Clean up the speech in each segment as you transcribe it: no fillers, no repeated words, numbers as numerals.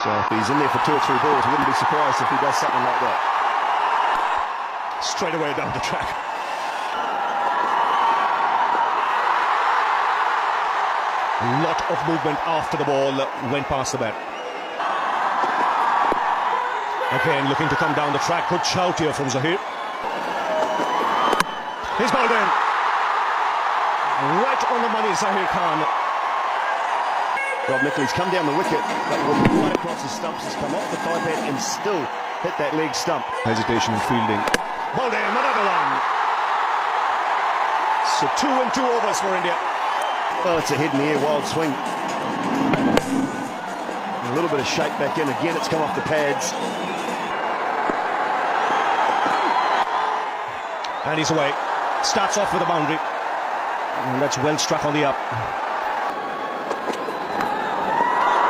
So if he's in there for 2 or 3 balls, I wouldn't be surprised if he does something like that. Straight away down the track. A lot of movement after the ball went past the bat. Again, looking to come down the track. Good shout here from Zahir. He's bowled in. Right on the money, Zahir Khan. Rob Nickley's come down the wicket. That ball right across the stumps has come off the thigh pad and still hit that leg stump. Hesitation in fielding. Bowled in, another one. So 2 and 2 overs for India. Oh, it's a head in the air, wild swing. A little bit of shake back in. Again, it's come off the pads. And he's away. Starts off with a boundary. And that's well struck on the up.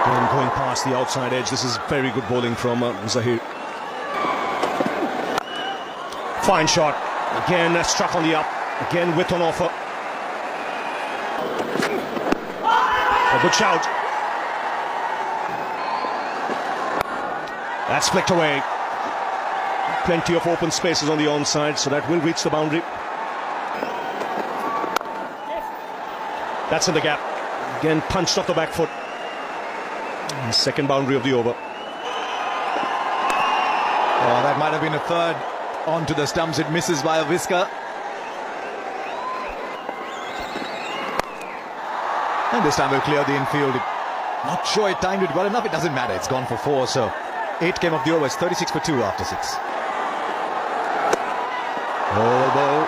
And going past the outside edge. This is very good bowling from Zahir. Fine shot. Again, struck on the up. Again, width on offer. A good shout. That's flicked away. Plenty of open spaces on the onside, so that will reach the boundary. That's in the gap. Again, punched off the back foot. And second boundary of the over. Oh, that might have been a third. Onto the stumps, it misses by a whisker. And this time we'll clear the infield. Not sure it timed it well enough. It doesn't matter. It's gone for 4. So 8 came off the over. It's 36 for 2 after 6. Oh, ball.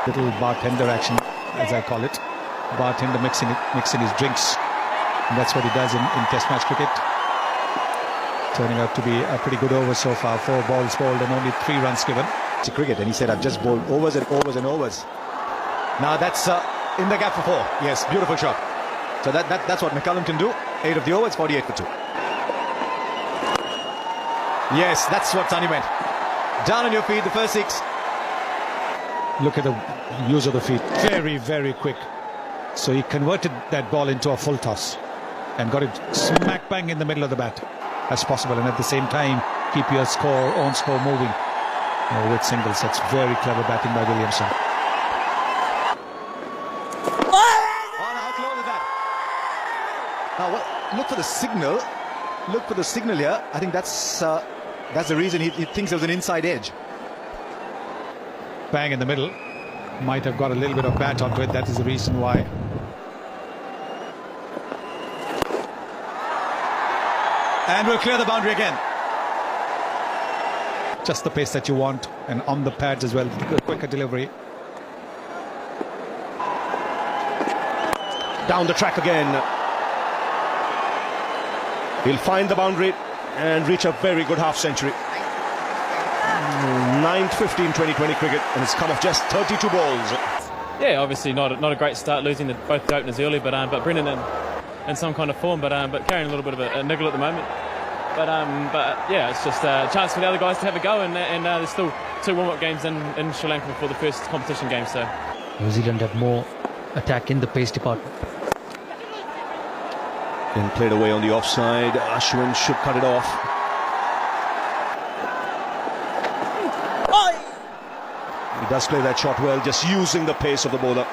Little bartender action, as I call it. Bartender mixing his drinks. And that's what he does in Test match cricket. Turning out to be a pretty good over so far. 4 balls bowled and only 3 runs given. To cricket, and he said, I've just bowled overs and overs and overs. Now that's in the gap for 4. Yes, beautiful shot. So that's what McCullum can do. 8 of the over, it's 48 for 2. Yes, that's what Sunny meant. Down on your feet, the first 6. Look at the use of the feet. Very, very quick. So he converted that ball into a full toss and got it smack bang in the middle of the bat as possible, and at the same time keep your own score moving with singles. That's very clever batting by Williamson. How close is that? Now look for the signal. Look for the signal here. I think that's the reason he thinks there was an inside edge. Bang in the middle. Might have got a little bit of bat onto it. That is the reason why. And we'll clear the boundary again. Just the pace that you want, and on the pads as well. The quicker delivery. Down the track again. He'll find the boundary and reach a very good half-century. 950 in 2020 cricket, and it's come off just 32 balls. Yeah, obviously not a great start, losing both the openers early, but Brendan in some kind of form, but carrying a little bit of a niggle at the moment. But yeah, it's just a chance for the other guys to have a go, and there's still 2 warm-up games in Sri Lanka before the first competition game. So New Zealand have more attack in the pace department. Then played away on the offside. Ashwin should cut it off. He does play that shot well, just using the pace of the bowler,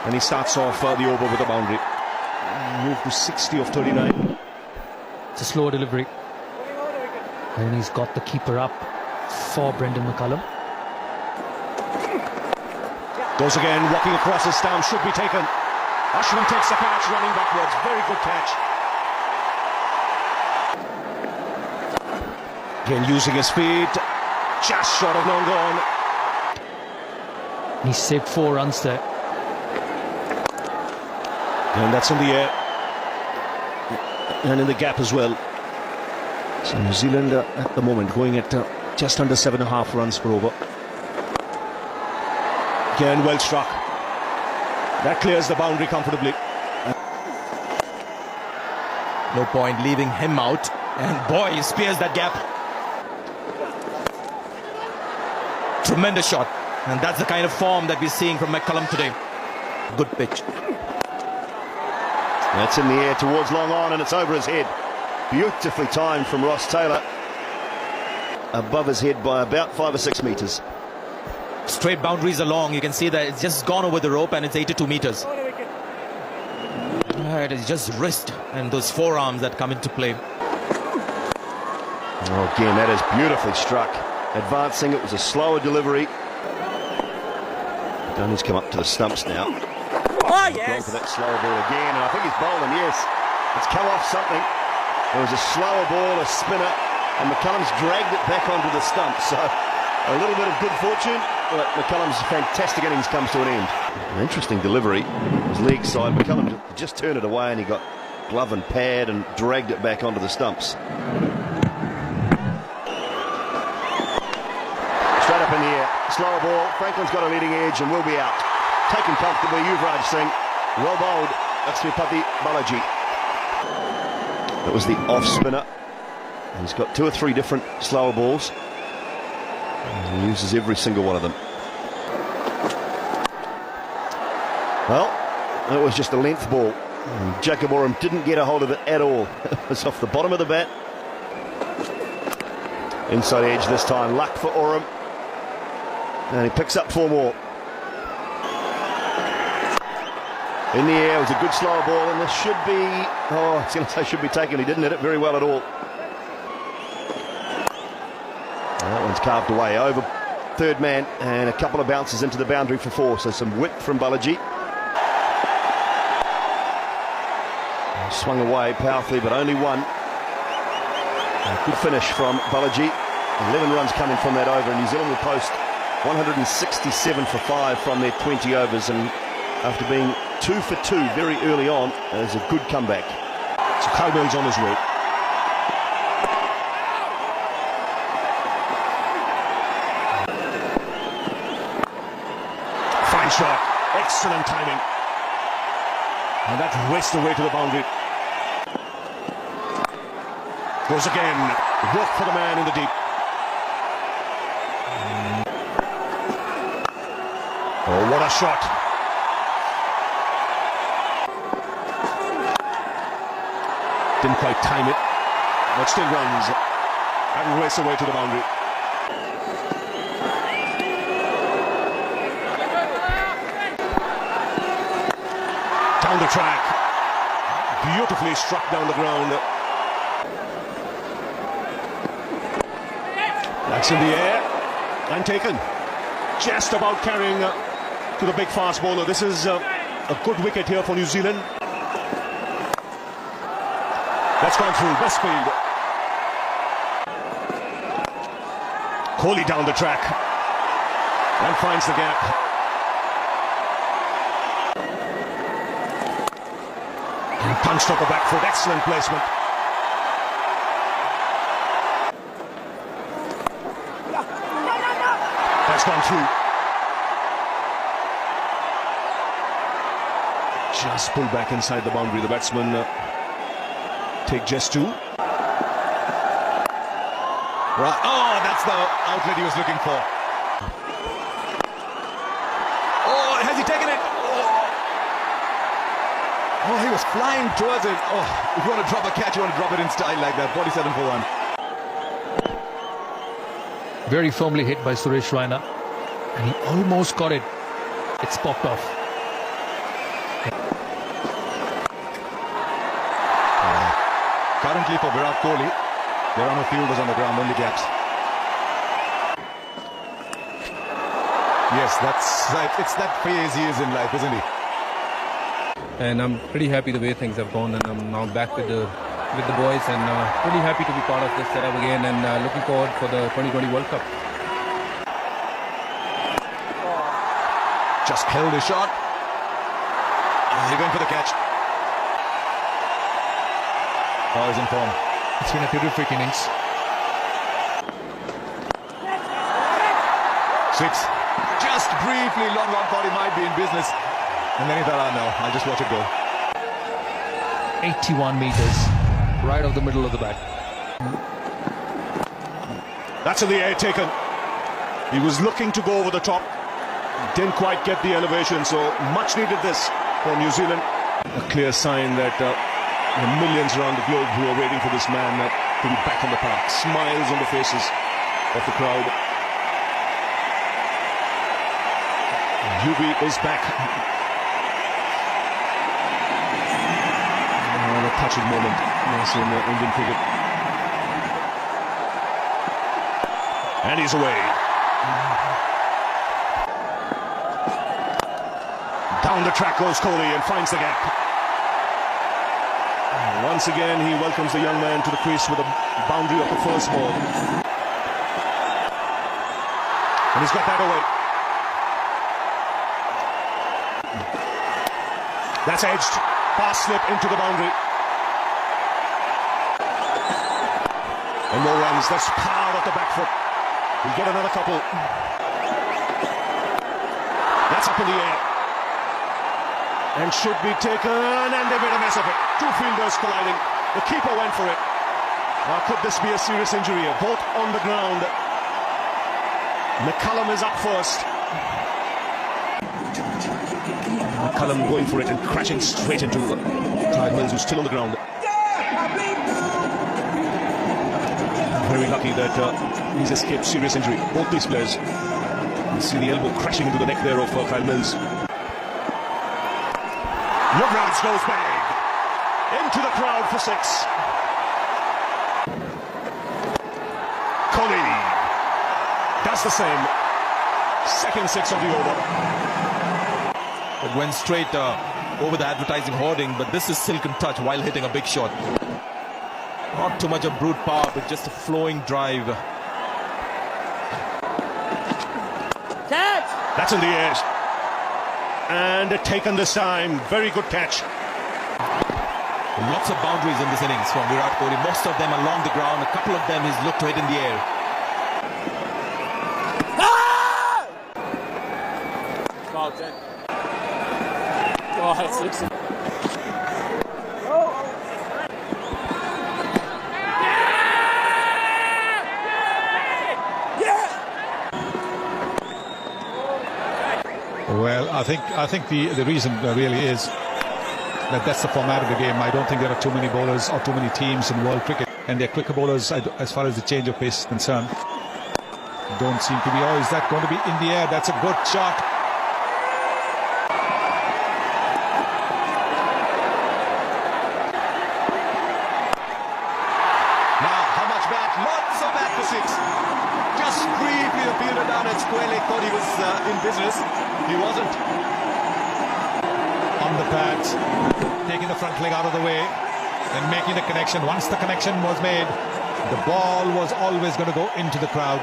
and he starts off the over with a boundary. Move to 60 of 39. It's a slow delivery, and he's got the keeper up for Brendan McCullum. Goes again, walking across the stump, should be taken. Ashwin takes the catch, running backwards. Very good catch. Again, using his feet, just short of long gone. He saved 4 runs there. And that's in the air. And in the gap as well. So New Zealand at the moment going at just under 7.5 runs per over. Again, well struck. That clears the boundary comfortably. No point leaving him out. And boy, he spears that gap. Tremendous shot. And that's the kind of form that we're seeing from McCullum today. Good pitch. That's in the air towards long on, and it's over his head. Beautifully timed from Ross Taylor. Above his head by about 5 or 6 metres. Straight boundaries along. You can see that it's just gone over the rope and it's 82 metres. It is just wrist and those forearms that come into play. Oh, again, that is beautifully struck. Advancing, it was a slower delivery. Donny's come up to the stumps now. Oh, Gone for that slower ball again, and I think he's bowled him, yes. It's come off something. There was a slower ball, a spinner, and McCullum's dragged it back onto the stump. So a little bit of good fortune, but McCullum's fantastic innings comes to an end. An interesting delivery. His leg side, McCullum just turned it away and he got glove and pad and dragged it back onto the stumps. Straight up in the air, slower ball. Franklin's got a leading edge and will be out. Taken comfortably, Yuvraj Singh. Well bowled, Lakshmipati Balaji. That was the off spinner. He's got 2 or 3 different slower balls. And he uses every single one of them. Well, it was just a length ball. And Jacob Oram didn't get a hold of it at all. It was off the bottom of the bat. Inside edge this time. Luck for Oram. And he picks up 4 more. In the air, it was a good slower ball, and this should be, I was going to say should be taken. He didn't hit it very well at all. And that one's carved away over third man, and a couple of bounces into the boundary for 4. So some whip from Balaji. Swung away powerfully, but only 1. A good finish from Balaji. 11 runs coming from that over, and New Zealand will post 167 for 5 from their 20 overs, and after being 2 for 2 very early on, there's a good comeback. So Caldwell's on his way. Fine shot, excellent timing, and that raced away to the boundary. Goes again, work for the man in the deep. Oh, what a shot. Didn't quite time it, but still runs and race away to the boundary. Down the track, beautifully struck down the ground. That's in the air and taken. Just about carrying to the big fast bowler. This is a good wicket here for New Zealand. That's gone through, best field. Kohli down the track and finds the gap. And punched up the back foot, excellent placement. That's gone through. Just pulled back inside the boundary. The batsman take just 2. Right. Oh, that's the outlet he was looking for. Oh, has he taken it? Oh, he was flying towards it. Oh, if you want to drop a catch, you want to drop it in style like that. 47 for 1. Very firmly hit by Suresh Raina, and he almost got it. It's popped off. Currently for Virat Kohli, there are no fielders on the ground, only gaps. Yes, it's that phase he is in life, isn't he? And I'm pretty happy the way things have gone, and I'm now back with the boys, and really happy to be part of this setup again, and looking forward for the 2020 World Cup. Just held his shot. He's going for the catch. Oh, he's in form. It's been a terrific innings. 6. Just briefly long on, thought he might be in business. And then he thought, oh no, I'll just watch it go. 81 meters, right off the middle of the bat. That's in the air, taken. He was looking to go over the top. Didn't quite get the elevation, so much needed this for New Zealand. A clear sign that the millions around the globe who are waiting for this man to be back on the park. Smiles on the faces of the crowd. Yubi is back. A touching moment, yes, in Indian cricket. And he's away. Down the track goes Kohli and finds the gap. Once again, he welcomes the young man to the crease with a boundary of the first ball. And he's got that away. That's edged. Pass slip into the boundary. And more runs. That's power off the back foot. We'll get another couple. That's up in the air. And should be taken, and they made a mess of it. Two fielders colliding. The keeper went for it. Now, could this be a serious injury? Both on the ground. McCullum is up first. McCullum going for it and crashing straight into Kyle Mills, who's still on the ground. Very lucky that he's escaped serious injury. Both these players. You see the elbow crashing into the neck there of Kyle Mills. Yuvraj goes bang into the crowd for 6. Kohli does the same. Second 6 of the over. It went straight over the advertising hoarding, but this is silken touch while hitting a big shot. Not too much of brute power, but just a flowing drive. Catch! That's in the air. And taken this time. Very good catch. Lots of boundaries in this innings from Virat Kohli. Most of them along the ground. A couple of them he's looked to hit in the air. Foul 10. Oh, that's Dixon. Well, I think the reason really is that that's the format of the game. I don't think there are too many bowlers or too many teams in world cricket, and they're quicker bowlers as far as the change of pace is concerned. Don't seem to be. Oh, is that going to be in the air? That's a good shot. Now, how much back? Lots of back for 6. Just briefly the fielder down at square leg thought he was in business. He wasn't. On the pads, taking the front leg out of the way and making the connection. Once the connection was made, the ball was always going to go into the crowd.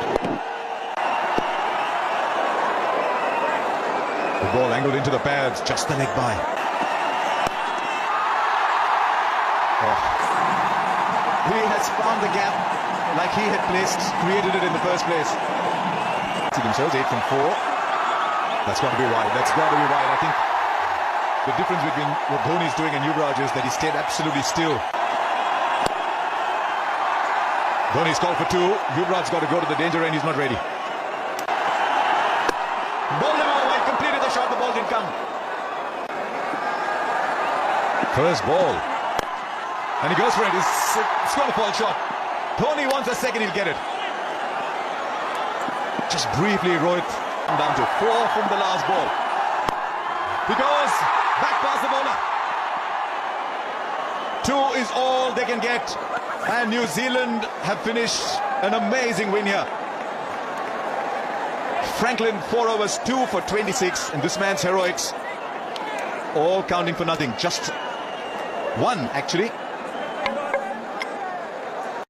The ball angled into the pads, just the leg by. Oh. He has found the gap like he had created it in the first place. See themselves 8 from 4. That's got to be wide. That's got to be wide. I think the difference between what Dhoni's doing and Yuvraj is that he stayed absolutely still. Dhoni's called for 2. Yuvraj's got to go to the danger end. He's not ready. Bowled him out wide, completed the shot. The ball didn't come. First ball. And he goes for it. It's going to fall short. Dhoni wants a second, he'll get it. Just briefly, Rohit down to 4 from the last ball. He goes back past the bowler. 2 is all they can get. And New Zealand have finished an amazing win here. Franklin 4 overs, 2 for 26. And this man's heroics all counting for nothing. Just 1 actually.